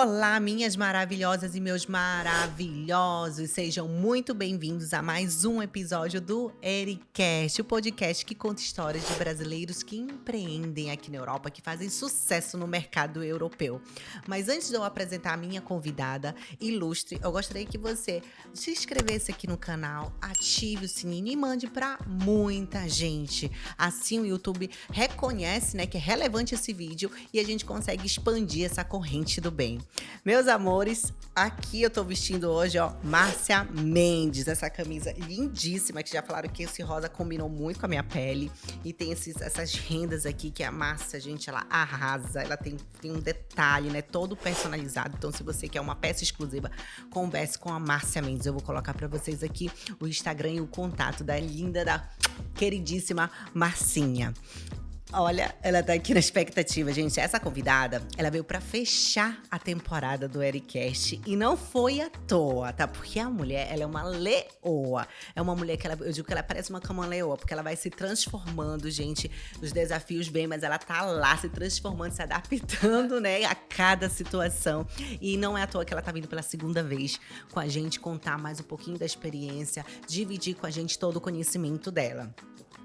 Olá, minhas maravilhosas e meus maravilhosos, sejam muito bem-vindos a mais um episódio do Ericast, o podcast que conta histórias de brasileiros que empreendem aqui na Europa, que fazem sucesso no mercado europeu. Mas antes de eu apresentar a minha convidada ilustre, eu gostaria que você se inscrevesse aqui no canal, ative o sininho e mande para muita gente. Assim o YouTube reconhece, né, que é relevante esse vídeo e a gente consegue expandir essa corrente do bem. Meus amores, aqui eu tô vestindo hoje, ó, Márcia Mendes, essa camisa lindíssima, que já falaram que esse rosa combinou muito com a minha pele. E tem essas rendas aqui que a Márcia, gente, ela arrasa, ela tem um detalhe, né, todo personalizado. Então, se você quer uma peça exclusiva, converse com a Márcia Mendes. Eu vou colocar pra vocês aqui o Instagram e o contato da linda, da queridíssima Marcinha. Olha, ela tá aqui na expectativa, gente. Essa convidada, ela veio pra fechar a temporada do Ericast e não foi à toa, tá? Porque a mulher, ela é uma leoa. É uma mulher que eu digo que ela parece uma camaleoa, porque ela vai se transformando, gente. Os desafios vêm, mas ela tá lá se transformando, se adaptando, né, a cada situação. E não é à toa que ela tá vindo pela segunda vez com a gente contar mais um pouquinho da experiência, dividir com a gente todo o conhecimento dela.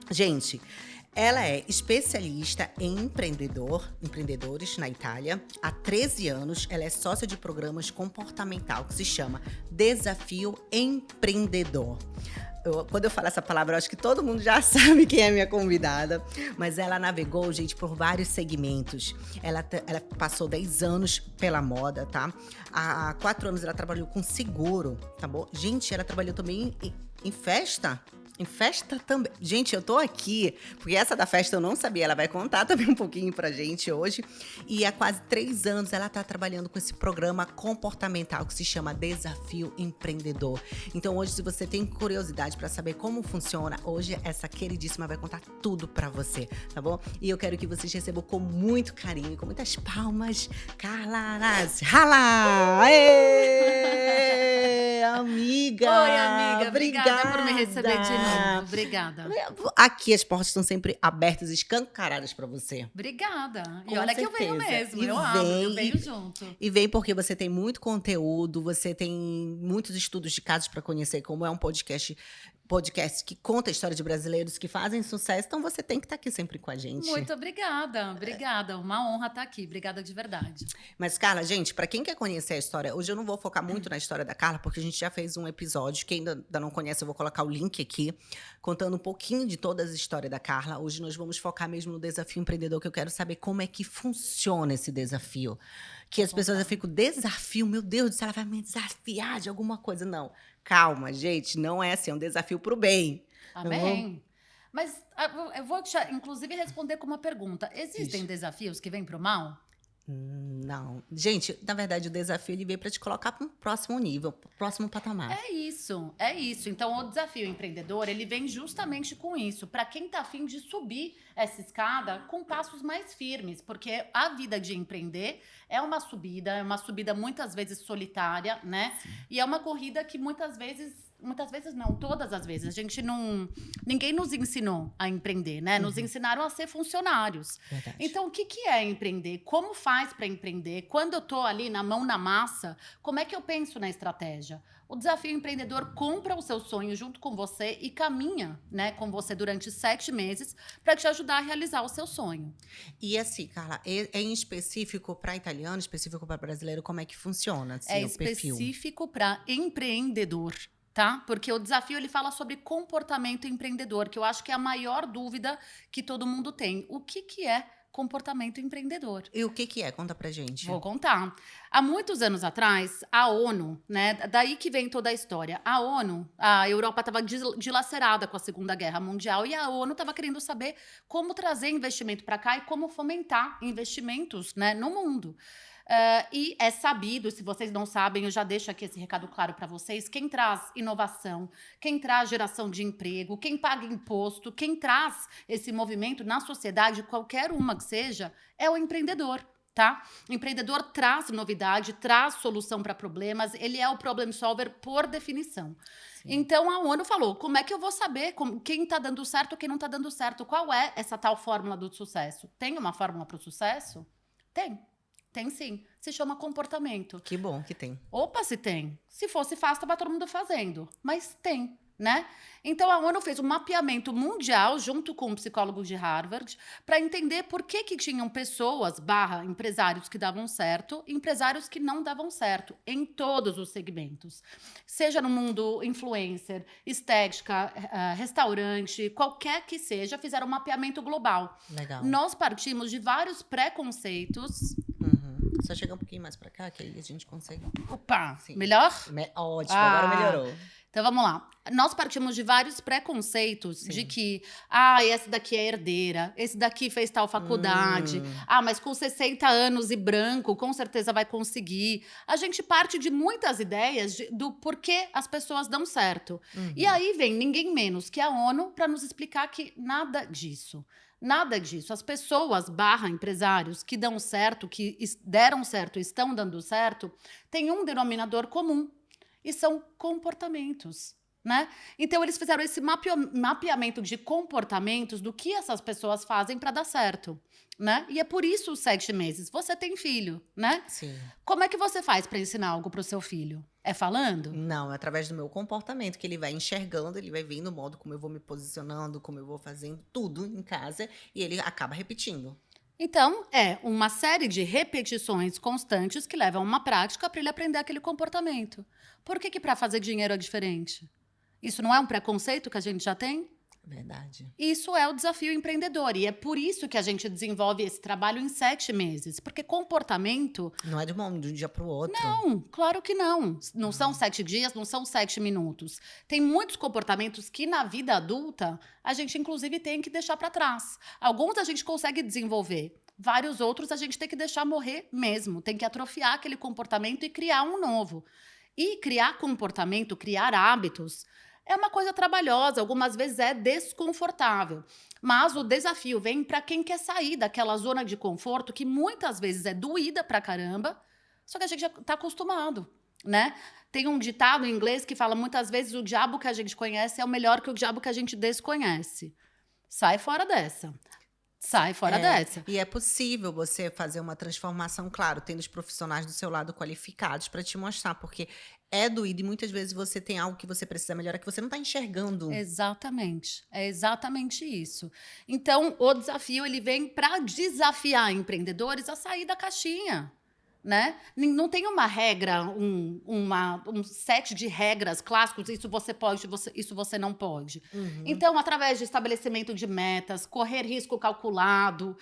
Gente, ela é especialista em empreendedores na Itália. Há 13 anos, ela é sócia de programas comportamental que se chama Desafio Empreendedor. Quando eu falo essa palavra, eu acho que todo mundo já sabe quem é a minha convidada. Mas ela navegou, gente, por vários segmentos. Ela passou 10 anos pela moda, tá? Há 4 anos ela trabalhou com seguro, tá bom? Gente, ela trabalhou também em festa. Em festa também. Gente, eu tô aqui, porque essa da festa eu não sabia. Ela vai contar também um pouquinho pra gente hoje. E há quase 3 anos ela tá trabalhando com esse programa comportamental que se chama Desafio Empreendedor. Então hoje, se você tem curiosidade pra saber como funciona, hoje essa queridíssima vai contar tudo pra você, tá bom? E eu quero que vocês recebam com muito carinho, com muitas palmas, Carla Arazzi. Rala! Ê, amiga! Oi, amiga. Obrigada por me Obrigada! receber de novo. Obrigada. Aqui as portas estão sempre abertas e escancaradas pra você. Obrigada. E Com olha que eu venho certeza. mesmo. E Eu abro, eu vem, venho junto. e vem porque você tem muito conteúdo, você tem muitos estudos de casos para conhecer, como é um podcast que conta a história de brasileiros que fazem sucesso, então você tem que estar aqui sempre com a gente. Muito obrigada. Obrigada. Uma honra estar aqui. Obrigada de verdade. Mas, Carla, gente, para quem quer conhecer a história, hoje eu não vou focar muito na história da Carla, porque a gente já fez um episódio, quem ainda não conhece, eu vou colocar o link aqui, contando um pouquinho de toda a história da Carla. Hoje nós vamos focar mesmo no desafio empreendedor, que eu quero saber como é que funciona esse desafio. Que as pessoas já ficam, desafio, meu Deus do céu, ela vai me desafiar de alguma coisa. Não, calma, gente, não é assim, é um desafio pro bem. Amém. Mas eu vou, inclusive, responder com uma pergunta. Existem Isso. desafios que vêm pro mal? Não. Gente, na verdade, o desafio ele veio para te colocar para um próximo nível, pro próximo patamar. É isso, é isso. Então, o desafio empreendedor, ele vem justamente com isso, para quem tá afim de subir essa escada com passos mais firmes, porque a vida de empreender é uma subida muitas vezes solitária, né? Sim. E é uma corrida que muitas vezes não, todas as vezes, ninguém nos ensinou a empreender, né? Nos ensinaram a ser funcionários. Verdade. Então, o que é empreender? Como faz para empreender? Quando eu tô ali na mão na massa, como é que eu penso na estratégia? O desafio empreendedor compra o seu sonho junto com você e caminha, né, com você durante 7 meses para te ajudar a realizar o seu sonho. E assim, Carla, é em específico para italiano, específico para brasileiro, como é que funciona assim, É o perfil? específico para empreendedor. Tá? Porque o desafio ele fala sobre comportamento empreendedor, que eu acho que é a maior dúvida que todo mundo tem. O que é comportamento empreendedor? E o que é? Conta pra gente. Vou contar. Há muitos anos atrás, a ONU, né? Daí que vem toda a história. A ONU, a Europa estava dilacerada com a Segunda Guerra Mundial e a ONU estava querendo saber como trazer investimento para cá e como fomentar investimentos, né, no mundo. E é sabido, se vocês não sabem, eu já deixo aqui esse recado claro para vocês, quem traz inovação, quem traz geração de emprego, quem paga imposto, quem traz esse movimento na sociedade, qualquer uma que seja, é o empreendedor. Tá? O empreendedor traz novidade, traz solução para problemas, ele é o problem solver por definição. Sim. Então a ONU falou, como é que eu vou saber quem está dando certo, quem não está dando certo? Qual é essa tal fórmula do sucesso? Tem uma fórmula para o sucesso? Tem. Tem sim. Se chama comportamento. Que bom que tem. Opa, se tem. Se fosse fácil, estava todo mundo fazendo. Mas tem, né? Então, a ONU fez um mapeamento mundial, junto com um psicólogo de Harvard, para entender por que tinham pessoas, empresários que davam certo, e empresários que não davam certo, em todos os segmentos. Seja no mundo influencer, estética, restaurante, qualquer que seja, fizeram um mapeamento global. Legal. Nós partimos de vários preconceitos. Só chegar um pouquinho mais pra cá, que aí a gente consegue. Opa, Sim. melhor? Ótimo, agora melhorou. Então, vamos lá. Nós partimos de vários preconceitos de que, esse daqui é herdeira, esse daqui fez tal faculdade, mas com 60 anos e branco, com certeza vai conseguir. A gente parte de muitas ideias do porquê as pessoas dão certo. E aí vem ninguém menos que a ONU para nos explicar que nada disso. Nada disso. As pessoas, empresários, que dão certo, que deram certo, estão dando certo, têm um denominador comum. E são comportamentos, né? Então, eles fizeram esse mapeamento de comportamentos do que essas pessoas fazem para dar certo, né? E é por isso os 7 meses. Você tem filho, né? Sim. Como é que você faz para ensinar algo para o seu filho? É falando? Não, é através do meu comportamento, que ele vai enxergando, ele vai vendo o modo como eu vou me posicionando, como eu vou fazendo tudo em casa, e ele acaba repetindo. Então, é uma série de repetições constantes que levam a uma prática para ele aprender aquele comportamento. Por que para fazer dinheiro é diferente? Isso não é um preconceito que a gente já tem? Verdade. Isso é o desafio empreendedor. E é por isso que a gente desenvolve esse trabalho em 7 meses. Porque comportamento... Não é de um dia para o outro. Não, claro que não. Não são 7 dias, não são 7 minutos. Tem muitos comportamentos que na vida adulta a gente inclusive tem que deixar para trás. Alguns a gente consegue desenvolver. Vários outros a gente tem que deixar morrer mesmo. Tem que atrofiar aquele comportamento e criar um novo. E criar comportamento, criar hábitos... é uma coisa trabalhosa, algumas vezes é desconfortável. Mas o desafio vem para quem quer sair daquela zona de conforto que muitas vezes é doída pra caramba, só que a gente já está acostumado, né? Tem um ditado em inglês que fala muitas vezes o diabo que a gente conhece é o melhor que o diabo que a gente desconhece. Sai fora dessa. Sai fora dessa. E é possível você fazer uma transformação, claro, tendo os profissionais do seu lado qualificados para te mostrar, porque é doído e muitas vezes você tem algo que você precisa melhorar que você não está enxergando. Exatamente. É exatamente isso. Então, o desafio ele vem para desafiar empreendedores a sair da caixinha. Né? Não tem uma regra, um set de regras clássicos, isso você pode, isso você não pode. Então, através de estabelecimento de metas, correr risco calculado,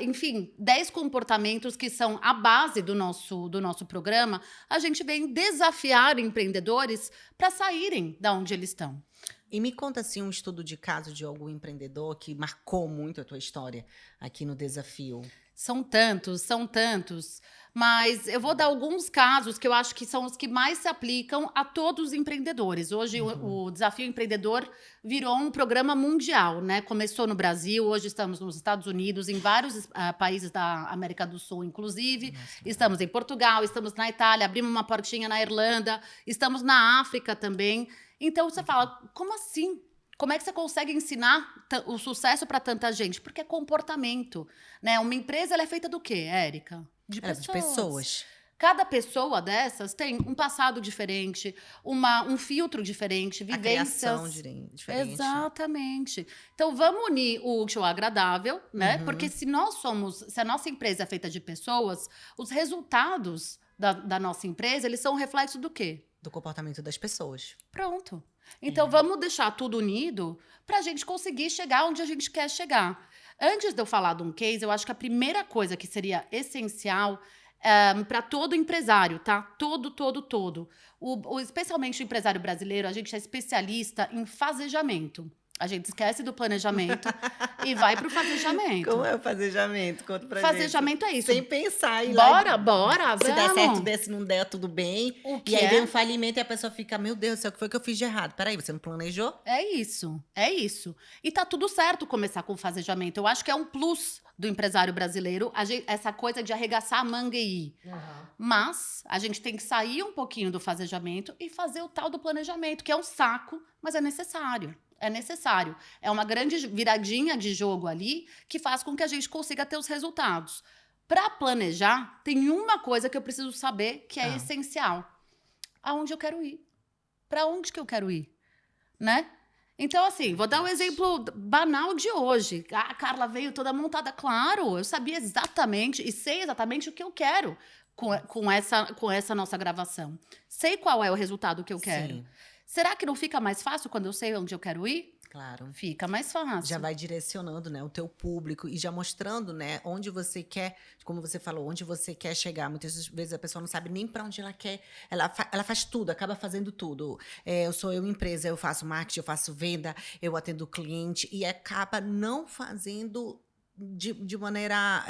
enfim, 10 comportamentos que são a base do nosso programa, a gente vem desafiar empreendedores para saírem da onde eles estão. E me conta, assim, um estudo de caso de algum empreendedor que marcou muito a tua história aqui no Desafio. São tantos. Mas eu vou dar alguns casos que eu acho que são os que mais se aplicam a todos os empreendedores. Hoje, o Desafio Empreendedor virou um programa mundial, né? Começou no Brasil, hoje estamos nos Estados Unidos, em vários países da América do Sul, inclusive. Estamos em Portugal, estamos na Itália, abrimos uma portinha na Irlanda, estamos na África também. Então, você fala, como assim? Como é que você consegue ensinar o sucesso para tanta gente? Porque é comportamento, né? Uma empresa ela é feita do quê, Érica? De pessoas. Cada pessoa dessas tem um passado diferente, um filtro diferente, vivências. A criação diferente. Exatamente. Então, vamos unir o útil ao agradável, né? Porque se a nossa empresa é feita de pessoas, os resultados da nossa empresa, eles são um reflexo do quê? Do comportamento das pessoas. Pronto. Então, vamos deixar tudo unido para a gente conseguir chegar onde a gente quer chegar. Antes de eu falar de um case, eu acho que a primeira coisa que seria essencial para todo empresário, tá? Todo. Especialmente o empresário brasileiro, a gente é especialista em fazejamento. A gente esquece do planejamento e vai pro fazejamento. Como é o fazejamento? Conta pra Fazejamento gente. é isso. Sem pensar. Bora, Se vamos. der certo, se não der, tudo bem. O que e aí é? vem um falimento e a pessoa fica, meu Deus do céu, o que foi que eu fiz de errado? Peraí, você não planejou? É isso. E tá tudo certo começar com fazejamento. Eu acho que é um plus do empresário brasileiro, essa coisa de arregaçar a manga e ir. Mas a gente tem que sair um pouquinho do fazejamento e fazer o tal do planejamento, que é um saco, mas é necessário. É necessário. É uma grande viradinha de jogo ali que faz com que a gente consiga ter os resultados. Para planejar, tem uma coisa que eu preciso saber que é essencial. Aonde eu quero ir? Para onde que eu quero ir? Né? Então, assim, vou dar um exemplo banal de hoje. A Carla veio toda montada. Claro, eu sabia exatamente e sei exatamente o que eu quero com essa nossa gravação. Sei qual é o resultado que eu quero. Sim. Será que não fica mais fácil quando eu sei onde eu quero ir? Claro. Fica mais fácil. Já vai direcionando, né, o teu público e já mostrando, né, onde você quer, como você falou, onde você quer chegar. Muitas vezes a pessoa não sabe nem para onde ela quer. Ela faz tudo, acaba fazendo tudo. Eu sou empresa, eu faço marketing, eu faço venda, eu atendo o cliente e acaba não fazendo de maneira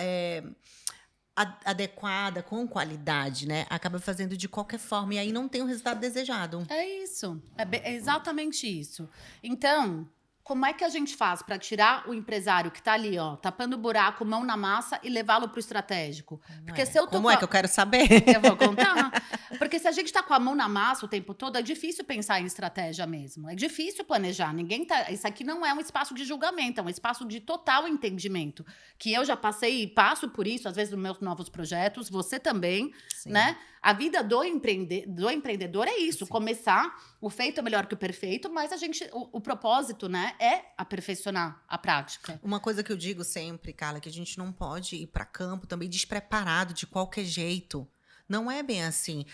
adequada, com qualidade, né? Acaba fazendo de qualquer forma e aí não tem o resultado desejado. É isso. É exatamente isso. Então, como é que a gente faz para tirar o empresário que está ali, ó, tapando o buraco, mão na massa e levá-lo para o estratégico? Porque se eu tô Como é que eu quero saber? Eu vou contar. Porque se a gente está com a mão na massa o tempo todo, é difícil pensar em estratégia mesmo. É difícil planejar. Ninguém tá. Isso aqui não é um espaço de julgamento, é um espaço de total entendimento. Que eu já passei e passo por isso, às vezes, nos meus novos projetos, você também, Sim. né? A vida do empreendedor é isso, Sim. Começar, o feito é melhor que o perfeito, mas o propósito, né, é aperfeiçoar a prática. Uma coisa que eu digo sempre, Carla, que a gente não pode ir para campo também despreparado de qualquer jeito. Não é bem assim.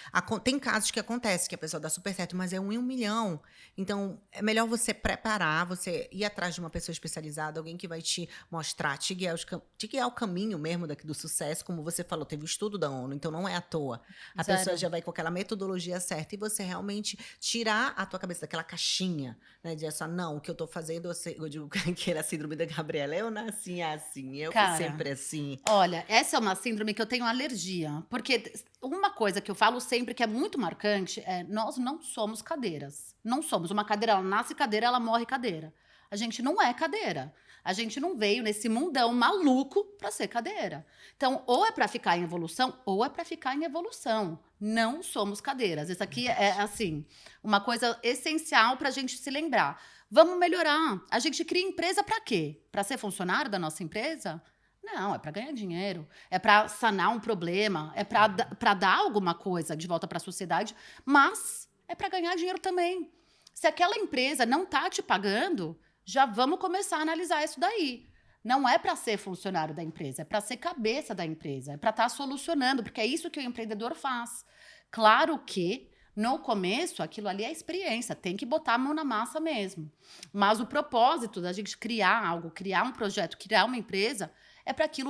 Tem casos que acontece que a pessoa dá super certo, mas é 1 em 1 milhão. Então, é melhor você preparar, você ir atrás de uma pessoa especializada, alguém que vai te mostrar, te guiar o caminho mesmo do sucesso. Como você falou, teve o estudo da ONU, então não é à toa. A Zero. pessoa já vai com aquela metodologia certa e você realmente tirar a tua cabeça daquela caixinha, né? De essa, não, o que eu tô fazendo, eu digo que era a síndrome da Gabriela. Eu nasci assim, eu fui Cara, sempre assim. Olha, essa é uma síndrome que eu tenho alergia. Porque uma coisa que eu falo sempre que é muito marcante é: nós não somos cadeiras. Não somos. Uma cadeira, ela nasce cadeira, ela morre cadeira. A gente não é cadeira. A gente não veio nesse mundão maluco para ser cadeira. Então, ou é para ficar em evolução, ou é para ficar em evolução. Não somos cadeiras. Isso aqui é, assim, uma coisa essencial para a gente se lembrar. Vamos melhorar. A gente cria empresa para quê? Para ser funcionário da nossa empresa? Não, é para ganhar dinheiro, é para sanar um problema, é para dar alguma coisa de volta para a sociedade, mas é para ganhar dinheiro também. Se aquela empresa não está te pagando, já vamos começar a analisar isso daí. Não é para ser funcionário da empresa, é para ser cabeça da empresa, é para estar solucionando, porque é isso que o empreendedor faz. Claro que no começo, aquilo ali é experiência, tem que botar a mão na massa mesmo. Mas o propósito da gente criar algo, criar um projeto, criar uma empresa, é para que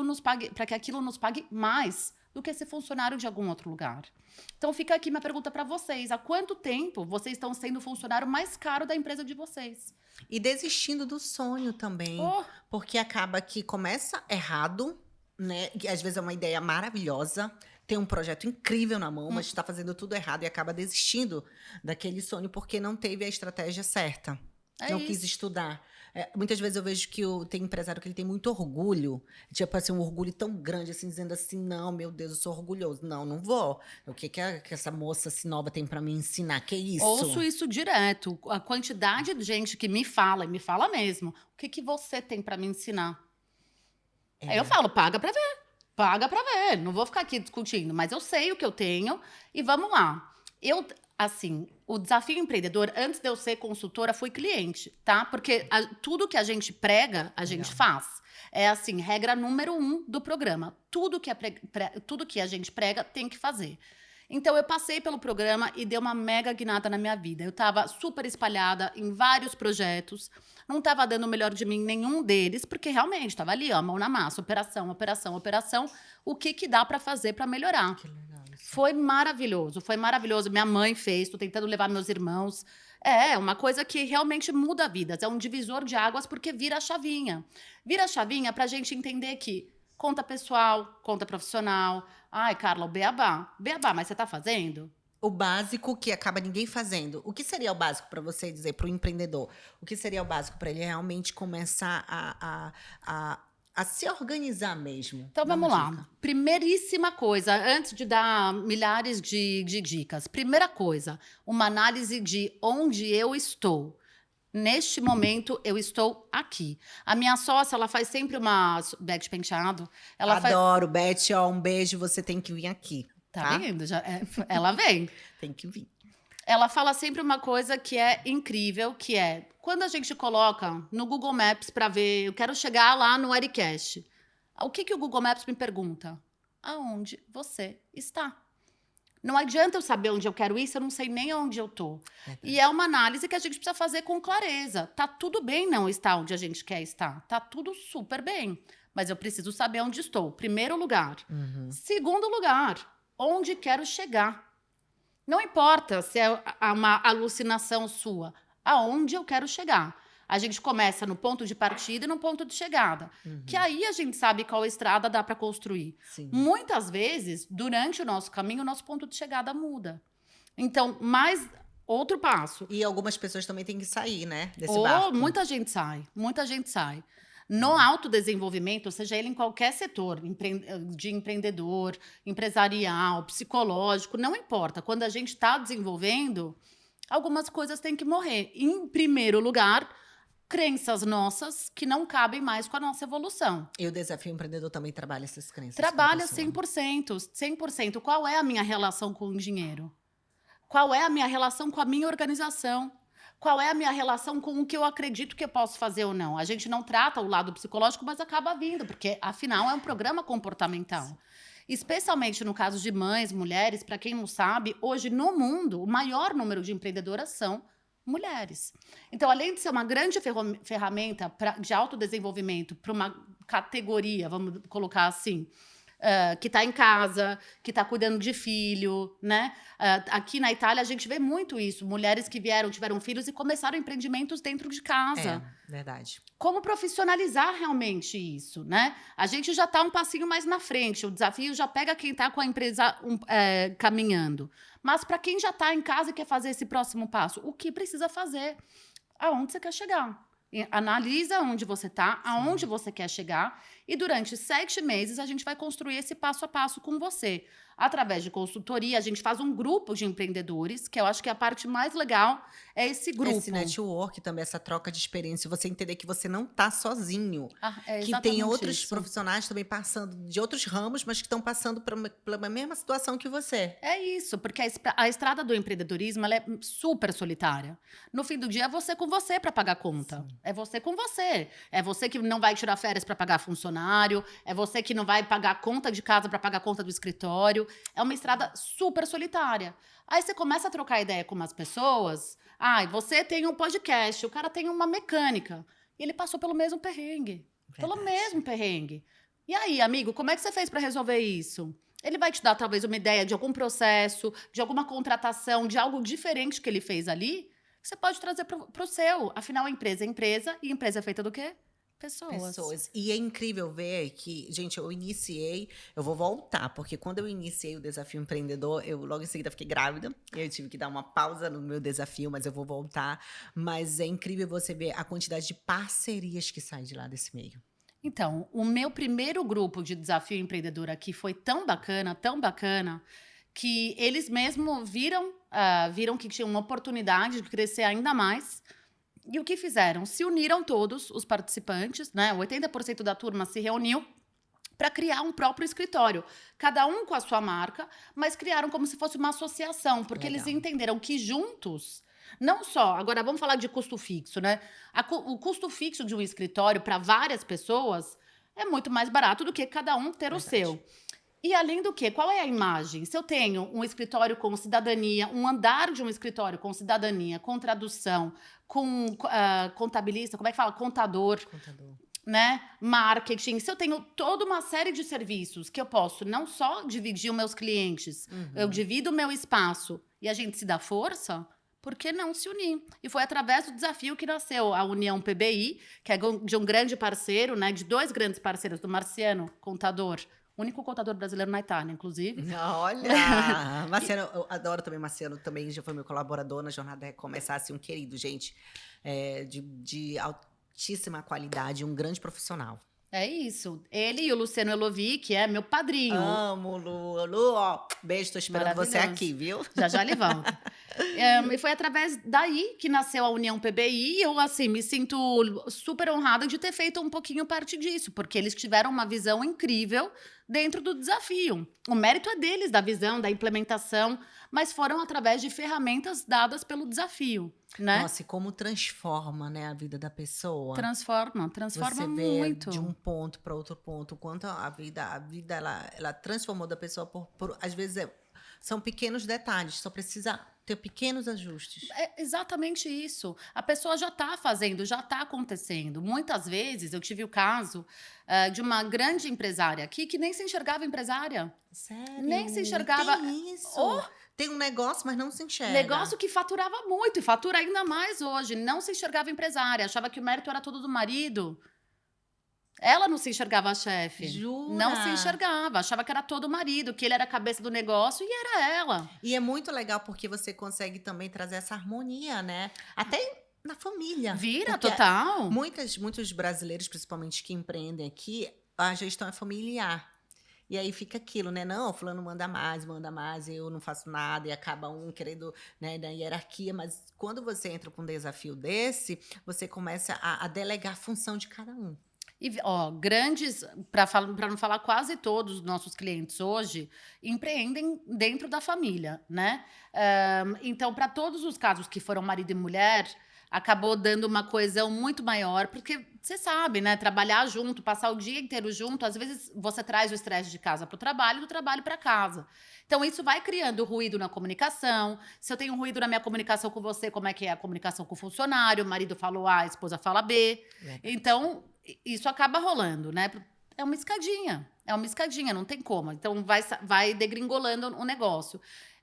aquilo nos pague mais do que ser funcionário de algum outro lugar. Então fica aqui minha pergunta para vocês: há quanto tempo vocês estão sendo o funcionário mais caro da empresa de vocês? E desistindo do sonho também, porque acaba que começa errado, né? Que às vezes é uma ideia maravilhosa, tem um projeto incrível na mão, mas está fazendo tudo errado e acaba desistindo daquele sonho porque não teve a estratégia certa. Não quis estudar. Muitas vezes eu vejo que tem empresário que ele tem muito orgulho, tipo assim, um orgulho tão grande, assim, dizendo assim: não, meu Deus, eu sou orgulhoso. Não, não vou. O que essa moça assim, nova tem para me ensinar? Que isso? Ouço isso direto. A quantidade de gente que me fala, e me fala mesmo: o que você tem para me ensinar? Aí eu falo: paga para ver. Paga para ver. Não vou ficar aqui discutindo, mas eu sei o que eu tenho e vamos lá. Assim, o desafio empreendedor, antes de eu ser consultora, fui cliente, tá? Porque tudo que a gente prega, a gente faz. É assim, regra número 1 do programa. Tudo que a gente prega, tem que fazer. Então, eu passei pelo programa e deu uma mega guinada na minha vida. Eu estava super espalhada em vários projetos. Não estava dando o melhor de mim em nenhum deles, porque realmente estava ali, ó, mão na massa, operação, operação, operação. O que dá para fazer para melhorar? Que legal. Foi maravilhoso, foi maravilhoso. Minha mãe fez, estou tentando levar meus irmãos. É uma coisa que realmente muda vidas. É um divisor de águas porque vira a chavinha. Vira a chavinha para a gente entender que conta pessoal, conta profissional. Ai, Carla, o beabá. Beabá, mas você está fazendo? O básico que acaba ninguém fazendo. O que seria o básico para você dizer, para o empreendedor? O que seria o básico para ele realmente começar a se organizar mesmo? Então, vamos lá. Primeiríssima coisa, antes de dar milhares de dicas. Primeira coisa, uma análise de onde eu estou. Neste momento, eu estou aqui. A minha sócia, ela faz sempre uma bag de penteado. Ela faz... Adoro, Beth, ó, um beijo, você tem que vir aqui, Tá tá? vendo? Ela vem. Tem que vir. Ela fala sempre uma coisa que é incrível, que é quando a gente coloca no Google Maps para ver, eu quero chegar lá no Ericast. O que o Google Maps me pergunta? Aonde você está? Não adianta eu saber onde eu quero ir se eu não sei nem onde eu tô. E é uma análise que a gente precisa fazer com clareza. Tá tudo bem não estar onde a gente quer estar. Tá tudo super bem. Mas eu preciso saber onde estou. Primeiro lugar. Segundo lugar, onde quero chegar. Não importa se é uma alucinação sua. Aonde eu quero chegar. A gente começa no ponto de partida e no ponto de chegada. Que aí a gente sabe qual estrada dá para construir. Sim. Muitas vezes, durante o nosso caminho, o nosso ponto de chegada muda. Então, mais outro passo. E algumas pessoas também têm que sair, né, desse barco. Muita gente sai, muita gente sai. No autodesenvolvimento, seja ele em qualquer setor, de empreendedor, empresarial, psicológico, não importa. Quando a gente está desenvolvendo, algumas coisas têm que morrer. Em primeiro lugar, crenças nossas que não cabem mais com a nossa evolução. E o Desafio Empreendedor também trabalha essas crenças. Trabalha 100%, 100%. Qual é a minha relação com o dinheiro? Qual é a minha relação com a minha organização? Qual é a minha relação com o que eu acredito que eu posso fazer ou não? A gente não trata o lado psicológico, mas acaba vindo, porque, afinal, é um programa comportamental. Sim. Especialmente no caso de mães, mulheres, para quem não sabe, hoje no mundo, o maior número de empreendedoras são mulheres. Então, além de ser uma grande ferramenta de autodesenvolvimento para uma categoria, vamos colocar assim, que está em casa, que está cuidando de filho, né? Aqui na Itália a gente vê muito isso. Mulheres que tiveram filhos e começaram empreendimentos dentro de casa. É, verdade. Como profissionalizar realmente isso, né? A gente já está um passinho mais na frente. O desafio já pega quem está com a empresa caminhando. Mas para quem já está em casa e quer fazer esse próximo passo, o que precisa fazer? Aonde você quer chegar? Analisa onde você está, aonde você quer chegar, e durante 7 meses a gente vai construir esse passo a passo com você. Através de consultoria, a gente faz um grupo de empreendedores, que eu acho que a parte mais legal é esse grupo. Esse network também, essa troca de experiência, você entender que você não está sozinho. Que tem outros profissionais também passando de outros ramos, mas que estão passando pela mesma situação que você. É isso, porque a estrada do empreendedorismo ela é super solitária. No fim do dia, é você com você para pagar a conta. Sim. É você com você. É você que não vai tirar férias para pagar funcionário, é você que não vai pagar a conta de casa para pagar a conta do escritório. É uma estrada super solitária. Aí você começa a trocar ideia com umas pessoas. Você tem um podcast, o cara tem uma mecânica. E ele passou pelo mesmo perrengue. Verdade. Pelo mesmo perrengue. E aí, amigo, como é que você fez para resolver isso? Ele vai te dar talvez uma ideia de algum processo, de alguma contratação, de algo diferente que ele fez ali, que você pode trazer para o seu. Afinal, a empresa é empresa, e empresa é feita do quê? Pessoas. E é incrível ver que, gente, eu vou voltar, porque quando eu iniciei o Desafio Empreendedor, eu logo em seguida fiquei grávida, e eu tive que dar uma pausa no meu desafio, mas eu vou voltar. Mas é incrível você ver a quantidade de parcerias que saem de lá desse meio. Então, o meu primeiro grupo de Desafio Empreendedor aqui foi tão bacana, que eles mesmo viram que tinham uma oportunidade de crescer ainda mais. E o que fizeram? Se uniram todos os participantes, né? 80% da turma se reuniu para criar um próprio escritório. Cada um com a sua marca, mas criaram como se fosse uma associação, porque Legal. Eles entenderam que juntos, não só... Agora, vamos falar de custo fixo, né? O custo fixo de um escritório para várias pessoas é muito mais barato do que cada um ter Verdade. O seu. E além do que, qual é a imagem? Se eu tenho um escritório com cidadania, um andar de um escritório com cidadania, com tradução, com contabilista, como é que fala? Contador. Né? Marketing. Se eu tenho toda uma série de serviços que eu posso não só dividir os meus clientes, eu divido o meu espaço e a gente se dá força, por que não se unir? E foi através do desafio que nasceu a União PBI, que é de um grande parceiro, né? De 2 grandes parceiros, do Marciano, contador, único contador brasileiro na Itália, inclusive. Olha! Marciano, eu adoro também Marciano, também já foi meu colaborador na Jornada Recomeçar, assim, um querido, gente, de altíssima qualidade, um grande profissional. É isso. Ele e o Luciano Elovi, que é meu padrinho. Amo, Lu. Lu, ó, beijo, tô esperando você Maravilhoso. aqui, viu? Já já ele volta. E foi através daí que nasceu a União PBI e eu, assim, me sinto super honrada de ter feito um pouquinho parte disso, porque eles tiveram uma visão incrível dentro do desafio. O mérito é deles, da visão, da implementação, mas foram através de ferramentas dadas pelo desafio, né? Nossa, e como transforma, né, a vida da pessoa. Transforma Você vê muito. de um ponto para outro ponto, quanto a vida ela transformou da pessoa às vezes são pequenos detalhes, só precisa ter pequenos ajustes. É exatamente isso. A pessoa já está fazendo, já está acontecendo. Muitas vezes eu tive o caso de uma grande empresária aqui que nem se enxergava empresária. Sério? Nem se enxergava. Tem isso. Oh, Tem um negócio, mas não se enxerga. negócio que faturava muito e fatura ainda mais hoje. Não se enxergava empresária, achava que o mérito era todo do marido. Ela não se enxergava a chefe. Jura? Não se enxergava, achava que era todo o marido, que ele era a cabeça do negócio e era ela. E é muito legal porque você consegue também trazer essa harmonia, né? Até na família. Vira, Porque total. muitos brasileiros, principalmente que empreendem aqui, a gestão é familiar. E aí fica aquilo, né? Não, fulano manda mais, eu não faço nada, e acaba um querendo, né, na hierarquia. Mas quando você entra com um desafio desse, você começa a delegar a função de cada um. E, ó, grandes, para não falar quase todos os nossos clientes hoje, empreendem dentro da família, né? Então, para todos os casos que foram marido e mulher, acabou dando uma coesão muito maior, porque você sabe, né? Trabalhar junto, passar o dia inteiro junto, às vezes você traz o estresse de casa para o trabalho, do trabalho para casa. Então, isso vai criando ruído na comunicação. Se eu tenho ruído na minha comunicação com você, como é que é a comunicação com o funcionário? O marido falou A, a esposa fala B. Então, isso acaba rolando, né? É uma escadinha, não tem como. Então, vai degringolando o negócio.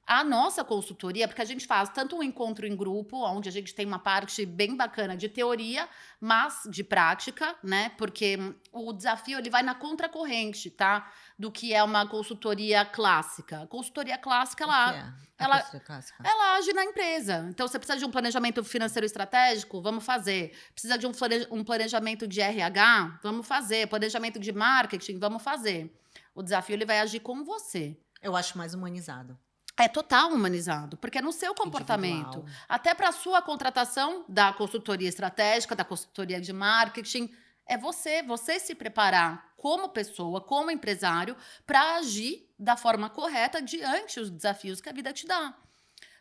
A nossa consultoria, porque a gente faz tanto um encontro em grupo, onde a gente tem uma parte bem bacana de teoria, mas de prática, né? Porque o desafio ele vai na contracorrente, tá? Do que é uma consultoria clássica. A consultoria clássica, ela ela age na empresa. Então, você precisa de um planejamento financeiro estratégico? Vamos fazer. Precisa de um planejamento de RH? Vamos fazer. Planejamento de marketing? Vamos fazer. O desafio ele vai agir com você. Eu acho mais humanizado. É total humanizado, porque é no seu comportamento. Individual. Até para a sua contratação da consultoria estratégica, da consultoria de marketing, é você se preparar como pessoa, como empresário, para agir da forma correta diante os desafios que a vida te dá.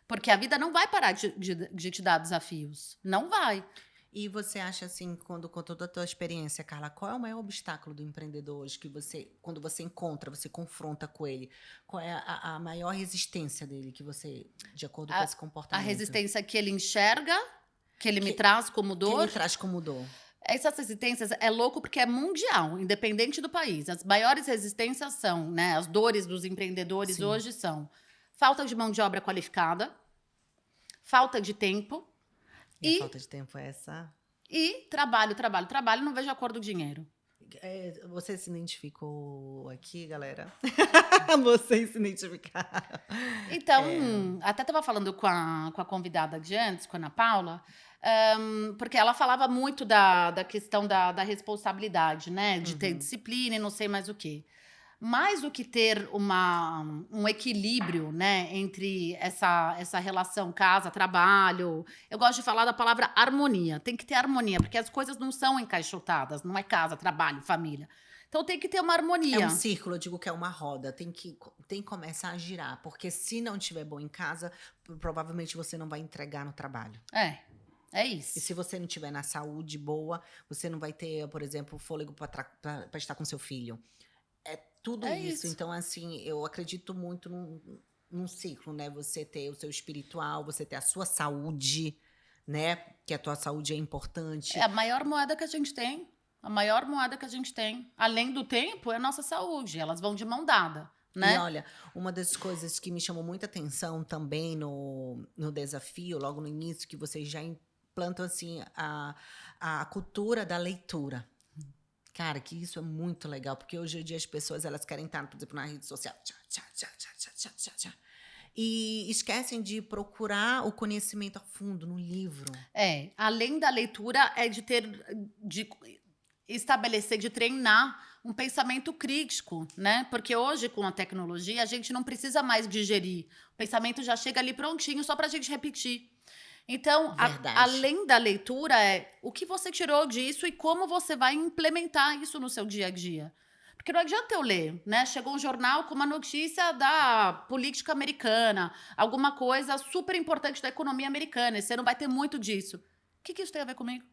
Porque a vida não vai parar de te dar desafios. Não vai. E você acha assim, com toda a tua experiência, Carla, qual é o maior obstáculo do empreendedor hoje que quando você encontra, você confronta com ele? Qual é a maior resistência dele que você, de acordo com esse A comportamento? resistência que ele enxerga, que ele me traz como Que dor. ele traz como dor. Essas resistências é louco porque é mundial, independente do país. As maiores resistências são, né? As dores dos empreendedores Sim. hoje são falta de mão de obra qualificada, falta de tempo E a falta de tempo é essa. e trabalho, trabalho, trabalho, não vejo a cor do dinheiro. Você se identificou aqui, galera? Vocês se identificaram. Então, até estava falando com a convidada de antes, com a Ana Paula, porque ela falava muito da questão da responsabilidade, né? De ter disciplina e não sei mais o quê. Mais do que ter um equilíbrio, né, entre essa relação casa-trabalho, eu gosto de falar da palavra harmonia. Tem que ter harmonia, porque as coisas não são encaixotadas, não é casa, trabalho, família. Então tem que ter uma harmonia. É um círculo, eu digo que é uma roda, tem que começar a girar, porque se não estiver bom em casa, provavelmente você não vai entregar no trabalho. É isso. E se você não tiver na saúde boa, você não vai ter, por exemplo, fôlego para estar com seu filho. É tudo isso. Então, assim, eu acredito muito num ciclo, né? Você ter o seu espiritual, você ter a sua saúde, né? Que a tua saúde é importante. É a maior moeda que a gente tem. A maior moeda que a gente tem, além do tempo, é a nossa saúde. Elas vão de mão dada, né? E olha, uma das coisas que me chamou muita atenção também no desafio, logo no início, que vocês já implantam, assim, a cultura da leitura. Cara, que isso é muito legal, porque hoje em dia as pessoas, elas querem estar, por exemplo, na rede social. E esquecem de procurar o conhecimento a fundo no livro. Além da leitura, é estabelecer, de treinar um pensamento crítico, né? Porque hoje, com a tecnologia, a gente não precisa mais digerir. O pensamento já chega ali prontinho só para a gente repetir. Então, Verdade. além da leitura, é o que você tirou disso e como você vai implementar isso no seu dia a dia. Porque não adianta eu ler, né? Chegou um jornal com uma notícia da política americana, alguma coisa super importante da economia americana, e você não vai ter muito disso. O que isso tem a ver comigo?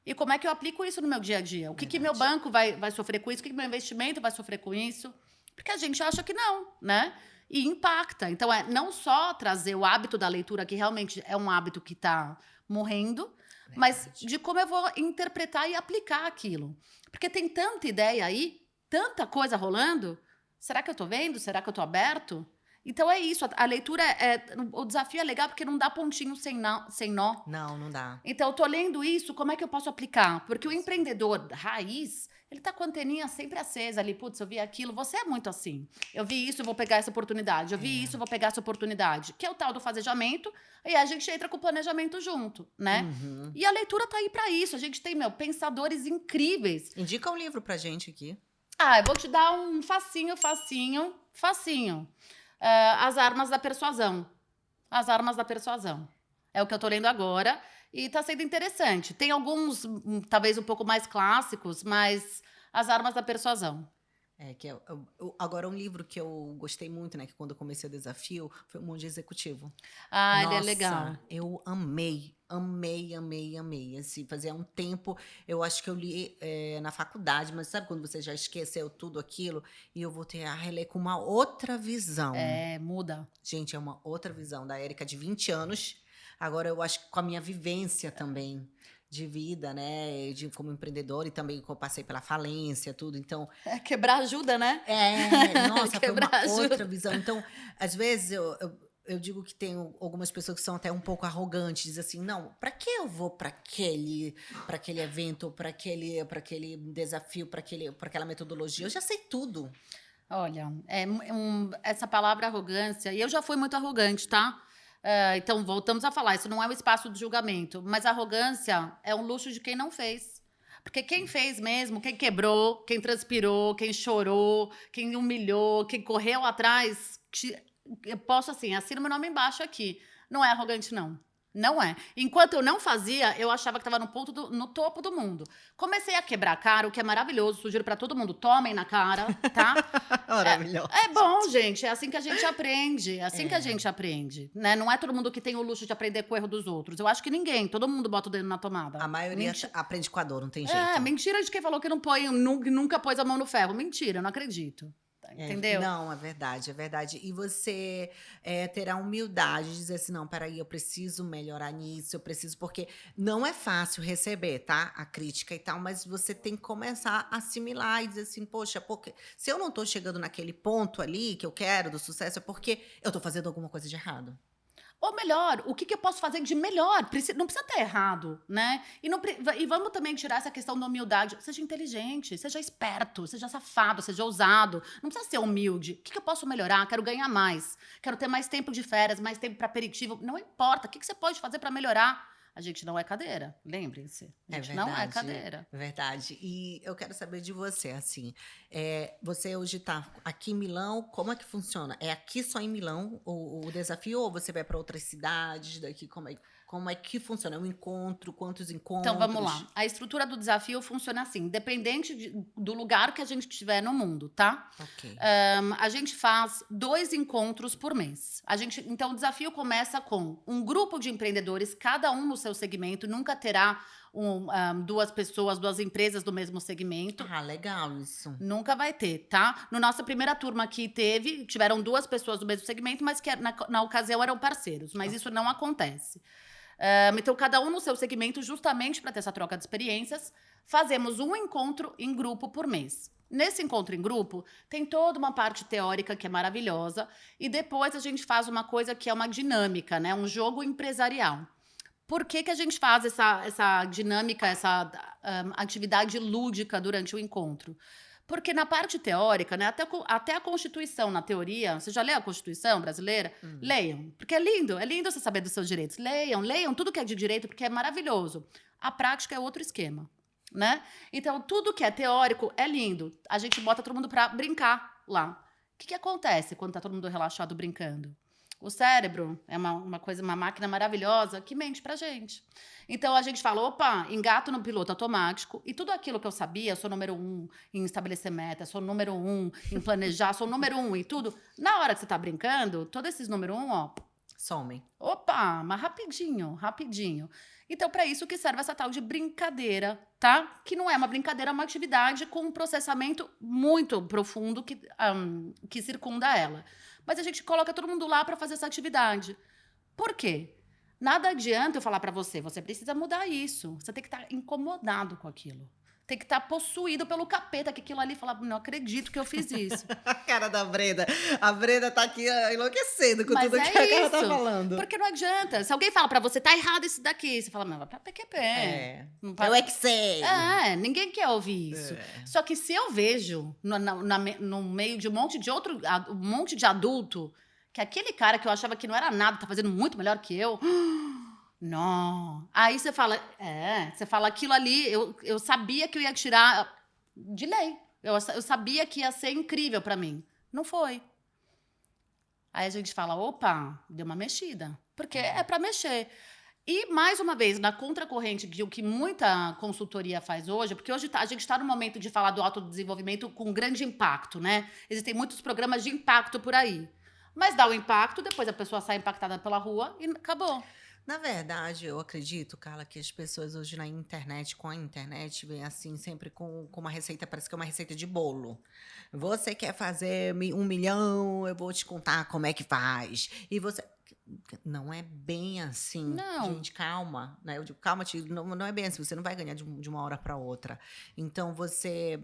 E como é que eu aplico isso no meu dia a dia? O que meu banco vai sofrer com isso? O que meu investimento vai sofrer com isso? Porque a gente acha que não, né? E impacta. Então, não só trazer o hábito da leitura, que realmente é um hábito que está morrendo, mas de como eu vou interpretar e aplicar aquilo. Porque tem tanta ideia aí, tanta coisa rolando. Será que eu estou vendo? Será que eu estou aberto? Então é isso, a leitura o desafio é legal porque não dá pontinho sem nó. Não dá. Então eu tô lendo isso, como é que eu posso aplicar? Porque o empreendedor raiz, ele tá com a anteninha sempre acesa ali, putz, eu vi aquilo, você é muito assim. Eu vi isso, eu vou pegar essa oportunidade. Eu vi isso, eu vou pegar essa oportunidade. Que é o tal do fazejamento, e a gente entra com o planejamento junto, né? Uhum. E a leitura tá aí pra isso. A gente tem, pensadores incríveis. Indica um livro pra gente aqui. Eu vou te dar um facinho. As Armas da Persuasão. As Armas da Persuasão. É o que eu tô lendo agora e tá sendo interessante. Tem alguns, talvez um pouco mais clássicos, mas As Armas da Persuasão. Agora, um livro que eu gostei muito, né? Que quando eu comecei o desafio, foi o Monge Executivo. Ele é legal. Eu amei. Assim, fazia um tempo, eu acho que eu li na faculdade, mas sabe quando você já esqueceu tudo aquilo? E eu voltei a reler com uma outra visão. Muda. Gente, é uma outra visão da Érica de 20 anos. Agora, eu acho que com a minha vivência também de vida, né? Como empreendedora e também que eu passei pela falência, tudo. Então. Quebrar ajuda, né? Nossa, foi uma outra visão. Então, às vezes, eu digo que tem algumas pessoas que são até um pouco arrogantes, dizem assim, não, para que eu vou para aquele evento, para aquele desafio, para aquela metodologia? Eu já sei tudo. Olha, essa palavra arrogância, e eu já fui muito arrogante, tá? Então, voltamos a falar, isso não é um espaço de julgamento, mas a arrogância é um luxo de quem não fez. Porque quem fez mesmo, quem quebrou, quem transpirou, quem chorou, quem humilhou, quem correu atrás, eu posso, assim, assino meu nome embaixo aqui. Não é arrogante, não. Não é. Enquanto eu não fazia, eu achava que estava no topo do mundo. Comecei a quebrar a cara, o que é maravilhoso. Sugiro para todo mundo, tomem na cara, tá? Maravilhoso. É bom, gente. É assim que a gente aprende. É assim que a gente aprende, né? Não é todo mundo que tem o luxo de aprender com o erro dos outros. Eu acho que ninguém. Todo mundo bota o dedo na tomada. A maioria aprende com a dor, não tem jeito. Mentira de quem falou que não põe, nunca pôs a mão no ferro. Mentira, eu não acredito. Entendeu? Não, é verdade. E você terá humildade de dizer assim, não, peraí, eu preciso melhorar nisso, eu preciso, porque não é fácil receber, tá? A crítica e tal, mas você tem que começar a assimilar e dizer assim, poxa, porque se eu não tô chegando naquele ponto ali que eu quero do sucesso, é porque eu tô fazendo alguma coisa de errado. Ou melhor, o que eu posso fazer de melhor? Não precisa estar errado, né? E vamos também tirar essa questão da humildade. Seja inteligente, seja esperto, seja safado, seja ousado. Não precisa ser humilde. O que eu posso melhorar? Quero ganhar mais. Quero ter mais tempo de férias, mais tempo para aperitivo. Não importa. O que você pode fazer para melhorar? A gente não é cadeira, lembrem-se. A gente não é cadeira. Verdade. E eu quero saber de você, assim, você hoje está aqui em Milão, como é que funciona? É aqui só em Milão o desafio ou você vai para outras cidades daqui? Como é que funciona? É um encontro? Quantos encontros? Então, vamos lá. A estrutura do desafio funciona assim, independente do lugar que a gente estiver no mundo, tá? Ok. A gente faz 2 encontros por mês. Então, o desafio começa com um grupo de empreendedores, cada um no seu segmento, nunca terá 2 empresas do mesmo segmento. Legal isso. Nunca vai ter, tá? No nossa primeira turma aqui tiveram 2 pessoas do mesmo segmento, mas que na ocasião eram parceiros, mas isso não acontece. Então, cada um no seu segmento, justamente para ter essa troca de experiências, fazemos um encontro em grupo por mês. Nesse encontro em grupo, tem toda uma parte teórica que é maravilhosa, e depois a gente faz uma coisa que é uma dinâmica, né? Um jogo empresarial. Por que a gente faz essa dinâmica, essa atividade lúdica durante o encontro? Porque na parte teórica, né, até a Constituição, na teoria, você já leu a Constituição brasileira? Leiam, porque é lindo você saber dos seus direitos. Leiam tudo que é de direito, porque é maravilhoso. A prática é outro esquema. né? Então, tudo que é teórico é lindo. A gente bota todo mundo pra brincar lá. O que acontece quando tá todo mundo relaxado brincando? O cérebro é uma coisa, uma máquina maravilhosa que mente pra gente. Então a gente fala, opa, engato no piloto automático e tudo aquilo que eu sabia, sou número 1 em estabelecer meta, sou número 1 em planejar, sou número 1 em tudo. Na hora que você tá brincando, todos esses número 1, ó, Somem. opa, mas rapidinho, rapidinho. Então, para isso que serve essa tal de brincadeira, tá? Que não é uma brincadeira, é uma atividade com um processamento muito profundo que circunda ela. Mas a gente coloca todo mundo lá para fazer essa atividade. Por quê? Nada adianta eu falar para você, você precisa mudar isso. Você tem que estar incomodado com aquilo. Tem que estar possuído pelo capeta, que aquilo ali fala, não acredito que eu fiz isso. A cara da Brenda. A Brenda tá aqui enlouquecendo com Mas tudo é que a cara tá isso. falando. Porque não adianta. Se alguém fala pra você, tá errado esse daqui, você fala, não, vai pra PQP. Não Eu é que sei. ninguém quer ouvir isso. Só que se eu vejo no meio de um monte de adulto, que aquele cara que eu achava que não era nada, tá fazendo muito melhor que eu. Não. Aí você fala aquilo ali, eu sabia que eu ia tirar de lei. Eu sabia que ia ser incrível pra mim. Não foi. Aí a gente fala, opa, deu uma mexida. Porque é pra mexer. E, mais uma vez, na contracorrente de o que muita consultoria faz hoje, porque hoje a gente está no momento de falar do autodesenvolvimento com grande impacto, né? Existem muitos programas de impacto por aí. Mas dá o impacto, depois a pessoa sai impactada pela rua e acabou. Na verdade, eu acredito, Carla, que as pessoas hoje na internet, com a internet, vêm assim, sempre com uma receita, parece que é uma receita de bolo. Você quer fazer 1 milhão, eu vou te contar como é que faz. E você. Não é bem assim. Não. Gente, calma. Né? Eu digo, calma, tio, não é bem assim. Você não vai ganhar de uma hora para outra. Então, você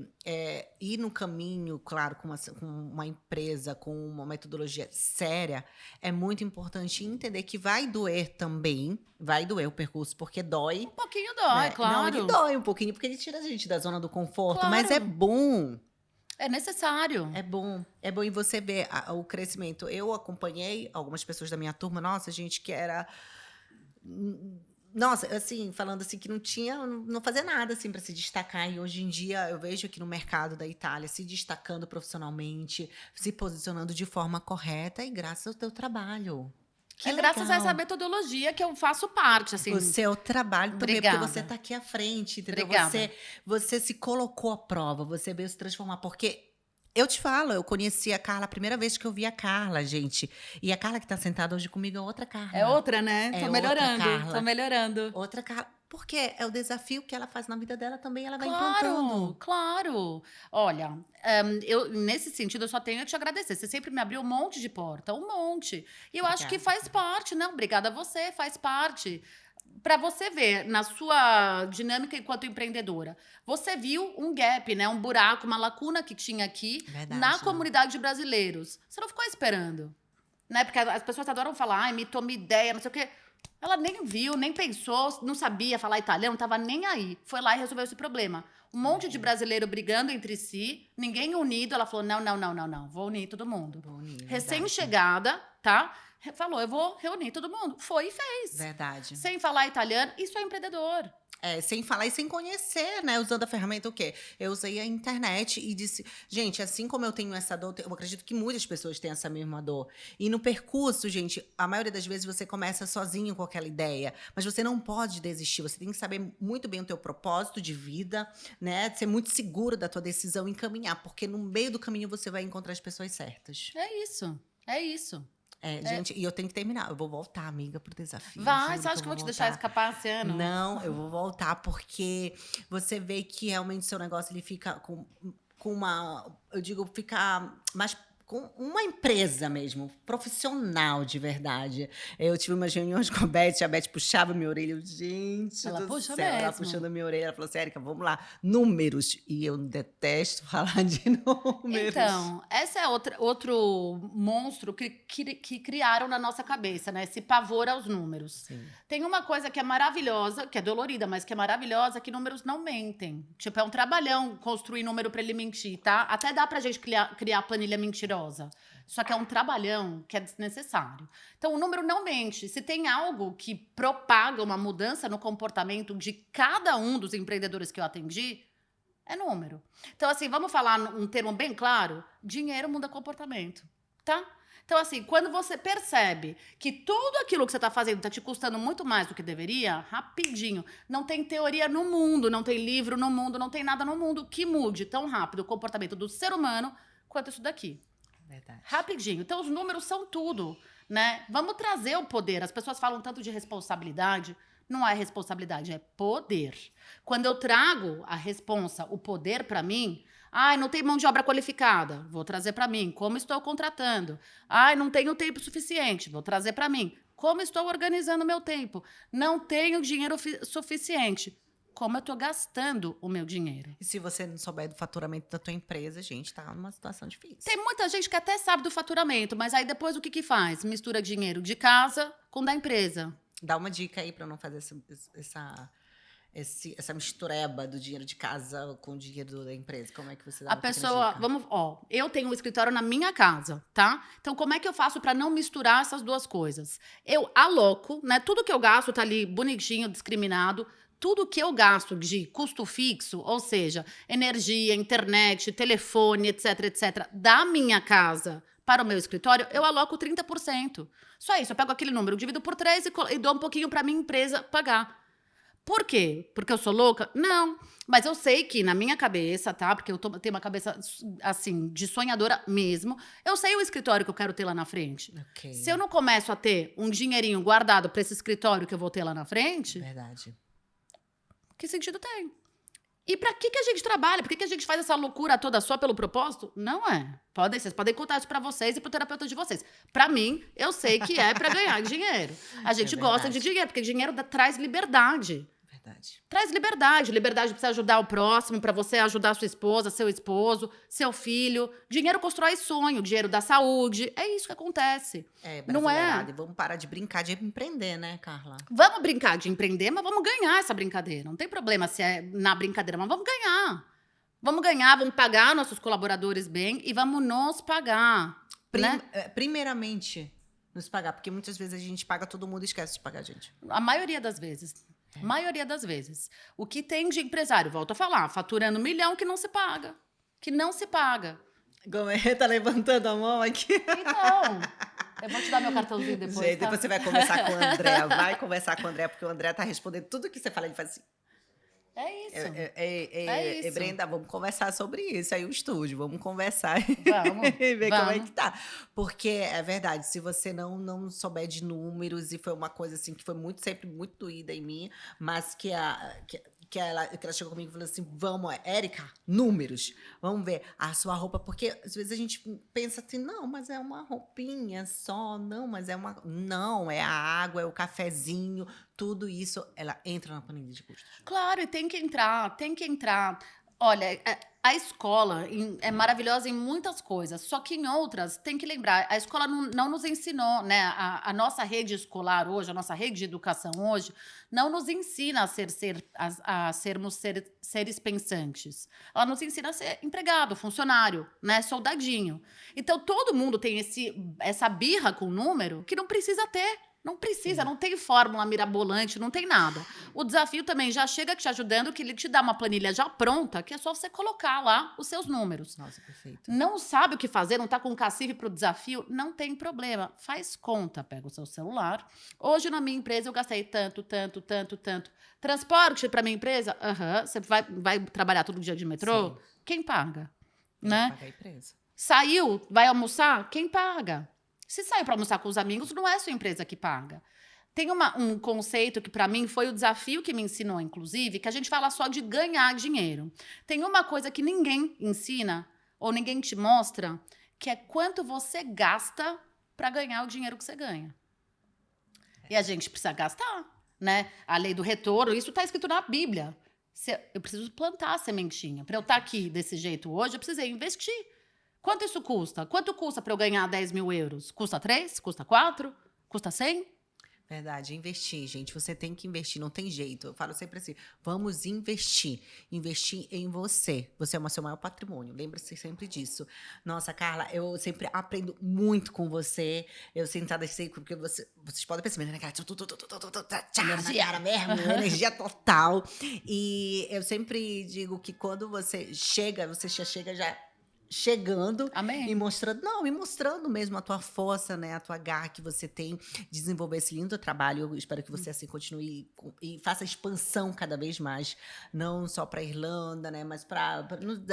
ir no caminho, claro, com uma empresa, com uma metodologia séria, é muito importante entender que vai doer também. Vai doer o percurso, porque dói. Um pouquinho dói, Né? claro. Não, ele dói um pouquinho, porque ele tira a gente da zona do conforto. Claro. Mas é bom. É necessário. É bom. É bom. E você ver o crescimento. Eu acompanhei algumas pessoas da minha turma. Nossa, gente, que era... Nossa, assim, falando assim, que não fazia nada, assim, para se destacar. E hoje em dia, eu vejo aqui no mercado da Itália, se destacando profissionalmente, se posicionando de forma correta e graças ao teu trabalho. Que graças a legal. essa metodologia que eu faço parte, assim. O seu trabalho também, Obrigada. porque você está aqui à frente, entendeu? Obrigada. Você se colocou à prova, você veio se transformar. Porque eu te falo, eu conheci a Carla a primeira vez que eu vi a Carla, gente. E a Carla que está sentada hoje comigo é outra Carla. É outra, né? É Tô outra melhorando, Carla. tô melhorando. Outra Carla. Porque é o desafio que ela faz na vida dela também, ela vai Claro, implantando. claro. Olha, eu nesse sentido eu só tenho a te agradecer. Você sempre me abriu um monte de porta, um monte. E eu acho que Obrigada. faz parte, não? Obrigada a você, faz parte. Para você ver na sua dinâmica enquanto empreendedora, você viu um gap, né? Um buraco, uma lacuna que tinha aqui Verdade, na né? comunidade de brasileiros. Você não ficou esperando, né? Porque as pessoas adoram falar, ai, me toma ideia, não sei o quê. Ela nem viu, nem pensou, não sabia falar italiano, não estava nem aí. Foi lá e resolveu esse problema. Um monte de brasileiro brigando entre si, ninguém unido. Ela falou: não, vou unir todo mundo. Recém-chegada, tá? Falou: eu vou reunir todo mundo. Foi e fez. Verdade. Sem falar italiano, isso é empreendedor. Sem falar e sem conhecer, né? Usando a ferramenta o quê? Eu usei a internet e disse... Gente, assim como eu tenho essa dor, eu acredito que muitas pessoas têm essa mesma dor. E no percurso, gente, a maioria das vezes você começa sozinho com aquela ideia. Mas você não pode desistir. Você tem que saber muito bem o teu propósito de vida, né? Ser muito seguro da tua decisão e caminhar. Porque no meio do caminho você vai encontrar as pessoas certas. É isso, é isso. Gente, e eu tenho que terminar. Eu vou voltar, amiga, pro desafio. Vai, você acha que eu vou te deixar escapar esse ano? Não, eu vou voltar, porque você vê que realmente o seu negócio ele fica com uma. Eu digo, fica mais. Com uma empresa mesmo, profissional de verdade. Eu tive umas reuniões com a Beth puxava minha orelha. Eu, gente, Ela do puxa céu, ela mesmo. puxando a minha orelha. Ela falou assim, Érica, vamos lá, números. E eu detesto falar de números. Então, esse é outro monstro que criaram na nossa cabeça, né? Esse pavor aos números. Sim. Tem uma coisa que é maravilhosa, que é dolorida, mas que é maravilhosa, que números não mentem. Tipo, é um trabalhão construir número pra ele mentir, tá? Até dá pra gente criar planilha mentirosa. maravilhosa. Só que é um trabalhão que é desnecessário. Então, o número não mente. Se tem algo que propaga uma mudança no comportamento de cada um dos empreendedores que eu atendi, é número. Então, assim, vamos falar um termo bem claro? Dinheiro muda comportamento, tá? Então, assim, quando você percebe que tudo aquilo que você está fazendo está te custando muito mais do que deveria, rapidinho. Não tem teoria no mundo, não tem livro no mundo, não tem nada no mundo que mude tão rápido o comportamento do ser humano quanto isso daqui. Verdade. Rapidinho. Então, os números são tudo, né? Vamos trazer o poder. As pessoas falam tanto de responsabilidade. Não é responsabilidade, é poder. Quando eu trago a responsa, o poder para mim, não tem mão de obra qualificada, vou trazer para mim. Como estou contratando? Não tenho tempo suficiente, vou trazer para mim. Como estou organizando meu tempo? Não tenho dinheiro suficiente. Como eu estou gastando o meu dinheiro? E se você não souber do faturamento da tua empresa, gente, tá numa situação difícil. Tem muita gente que até sabe do faturamento, mas aí depois o que faz? Mistura dinheiro de casa com da empresa. Dá uma dica aí para não fazer essa mistureba do dinheiro de casa com o dinheiro da empresa. Como é que você dá uma pequena dica? Eu tenho um escritório na minha casa, tá? Então, como é que eu faço para não misturar essas duas coisas? Eu aloco, né? Tudo que eu gasto tá ali bonitinho, discriminado. Tudo que eu gasto de custo fixo, ou seja, energia, internet, telefone, etc, etc, da minha casa para o meu escritório, eu aloco 30%. Só isso, eu pego aquele número, divido por 3 e dou um pouquinho para minha empresa pagar. Por quê? Porque eu sou louca? Não. Mas eu sei que na minha cabeça, tá? Porque eu tenho uma cabeça, assim, de sonhadora mesmo. Eu sei o escritório que eu quero ter lá na frente. Okay. Se eu não começo a ter um dinheirinho guardado para esse escritório que eu vou ter lá na frente... Verdade. Que sentido tem? E pra que a gente trabalha? Por que a gente faz essa loucura toda só pelo propósito? Não é. Vocês podem contar isso pra vocês e pro terapeuta de vocês. Pra mim, eu sei que é pra ganhar dinheiro. A gente gosta de dinheiro, porque dinheiro traz liberdade. Verdade. Traz liberdade. Liberdade pra você ajudar o próximo, pra você ajudar sua esposa, seu esposo, seu filho. Dinheiro constrói sonho, dinheiro dá saúde. É isso que acontece. Não é? E vamos parar de brincar de empreender, né, Carla? Vamos brincar de empreender, mas vamos ganhar essa brincadeira. Não tem problema se é na brincadeira, mas vamos ganhar. Vamos ganhar, vamos pagar nossos colaboradores bem e vamos nos pagar. Né? Primeiramente, nos pagar. Porque muitas vezes a gente paga todo mundo e esquece de pagar a gente. A maioria das vezes. Maioria das vezes. O que tem de empresário, volto a falar, faturando 1 milhão que não se paga. Que não se paga. Gomê tá levantando a mão aqui. Então, eu vou te dar meu cartãozinho depois, gente, tá? depois você vai conversar com o André. Vai conversar com o André, porque o André tá respondendo tudo que você fala. Ele faz assim... É isso. É isso. Brenda, vamos conversar sobre isso aí, o estúdio. Vamos conversar Vamos, e ver como é que tá. Porque é verdade, se você não souber de números, e foi uma coisa assim que foi sempre muito doída em mim, mas que ela chegou comigo e falou assim: vamos, Érica, números. Vamos ver a sua roupa. Porque às vezes a gente pensa assim: não, mas é uma roupinha só. Não, mas é uma. Não, é a água, é o cafezinho. Tudo isso, ela entra na planilha de custos. Claro, e tem que entrar. Olha, a escola é maravilhosa em muitas coisas, só que em outras, tem que lembrar, a escola não nos ensinou, né? A nossa rede escolar hoje, a nossa rede de educação hoje, não nos ensina a sermos seres pensantes. Ela nos ensina a ser empregado, funcionário, né? Soldadinho. Então, todo mundo tem essa birra com o número que não precisa ter. Não precisa, não tem fórmula mirabolante, não tem nada. O desafio também já chega te ajudando, que ele te dá uma planilha já pronta, que é só você colocar lá os seus números. Nossa, perfeito. Não sabe o que fazer, não está com cacife para o desafio, não tem problema. Faz conta, pega o seu celular. Hoje, na minha empresa, eu gastei tanto. Transporte para minha empresa? Você vai trabalhar todo dia de metrô? Sim. Quem paga? Né? Paga a empresa. Saiu, vai almoçar? Quem paga? Se saiu para almoçar com os amigos, não é sua empresa que paga. Tem um conceito que, para mim, foi o desafio que me ensinou, inclusive, que a gente fala só de ganhar dinheiro. Tem uma coisa que ninguém ensina ou ninguém te mostra, que é quanto você gasta para ganhar o dinheiro que você ganha. E a gente precisa gastar, né? A lei do retorno, isso está escrito na Bíblia. Eu preciso plantar a sementinha. Para eu estar aqui desse jeito hoje, eu precisei investir. Quanto isso custa? Quanto custa para eu ganhar 10 mil euros? Custa 3? Custa 4? Custa 100? Verdade, investir, gente. Você tem que investir, não tem jeito. Eu falo sempre assim: vamos investir. Investir em você. Você é o seu maior patrimônio. Lembre-se sempre disso. Nossa, Carla, eu sempre aprendo muito com você. Eu sentada assim, porque vocês podem perceber, né, cara? Na cara mesmo, energia total. E eu sempre digo que quando você já chega já chegando Amém. e mostrando mesmo a tua força, né, a tua garra que você tem de desenvolver esse lindo trabalho. Eu espero que você assim continue e faça expansão cada vez mais, não só para Irlanda, né, mas para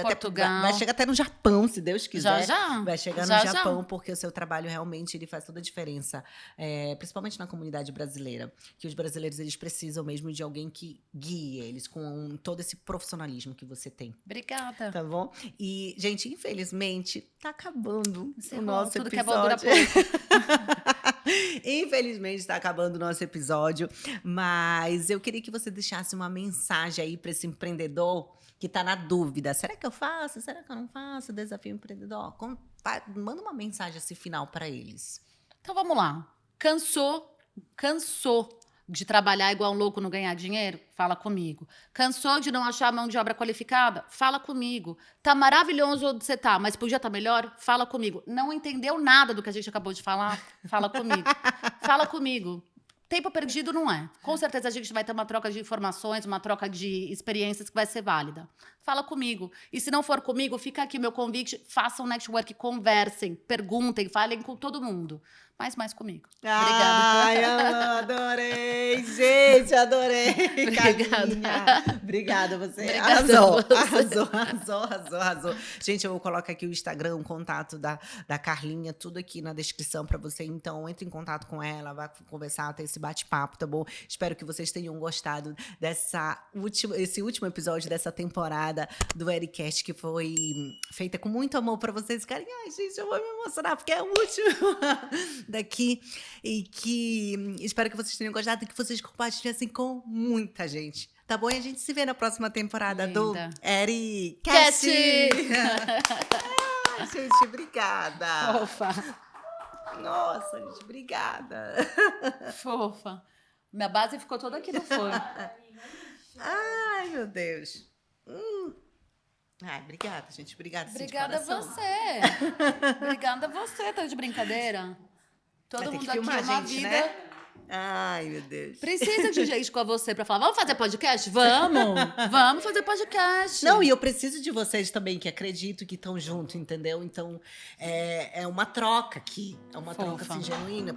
Portugal. Vai chegar até no Japão, se Deus quiser. Já. Vai chegar no Japão, porque o seu trabalho realmente ele faz toda a diferença, principalmente na comunidade brasileira, que os brasileiros eles precisam mesmo de alguém que guie eles com todo esse profissionalismo que você tem. Obrigada. Tá bom? E, gente, infelizmente, tá acabando Você o nosso tudo episódio. Que é bom dura pouco. Infelizmente, está acabando o nosso episódio, mas eu queria que você deixasse uma mensagem aí para esse empreendedor que está na dúvida. Será que eu faço? Será que eu não faço? Desafio empreendedor? Manda uma mensagem assim final para eles. Então vamos lá. Cansou de trabalhar igual um louco, não ganhar dinheiro? Fala comigo. Cansou de não achar mão de obra qualificada? Fala comigo. Tá maravilhoso onde você tá, mas podia estar melhor? Fala comigo. Não entendeu nada do que a gente acabou de falar? Fala comigo. Fala comigo. Tempo perdido não é. Com certeza a gente vai ter uma troca de informações, uma troca de experiências que vai ser válida. Fala comigo. E se não for comigo, fica aqui meu convite. Façam network, conversem, perguntem, falem com todo mundo. Mas mais comigo. Obrigada. Ai, adorei, gente, adorei. Obrigada. Obrigada, você arrasou. Gente, eu coloco aqui o Instagram, o contato da Carlinha, tudo aqui na descrição para você. Então, entre em contato com ela, vai conversar, ter esse bate-papo, tá bom? Espero que vocês tenham gostado esse último episódio dessa temporada do Ericast, que foi feita com muito amor para vocês. Ficarem, ai, gente, eu vou me emocionar, porque é o último daqui, e que espero que vocês tenham gostado e que vocês compartilhem com muita gente, tá bom? E a gente se vê na próxima temporada do Ericast. Ai, gente, obrigada. Fofa. Nossa, gente, obrigada. Fofa. Minha base ficou toda aqui no forno. Ai, meu Deus. Ai, obrigada, gente. Obrigada, Obrigada a você. Obrigada a você. Tá de brincadeira? Todo mundo aqui é uma vida. Né? Ai, meu Deus. Precisa de gente com você pra falar, vamos fazer podcast? Vamos fazer podcast. Não, e eu preciso de vocês também, que acredito que estão junto, entendeu? Então, é uma troca aqui. É uma troca assim, genuína.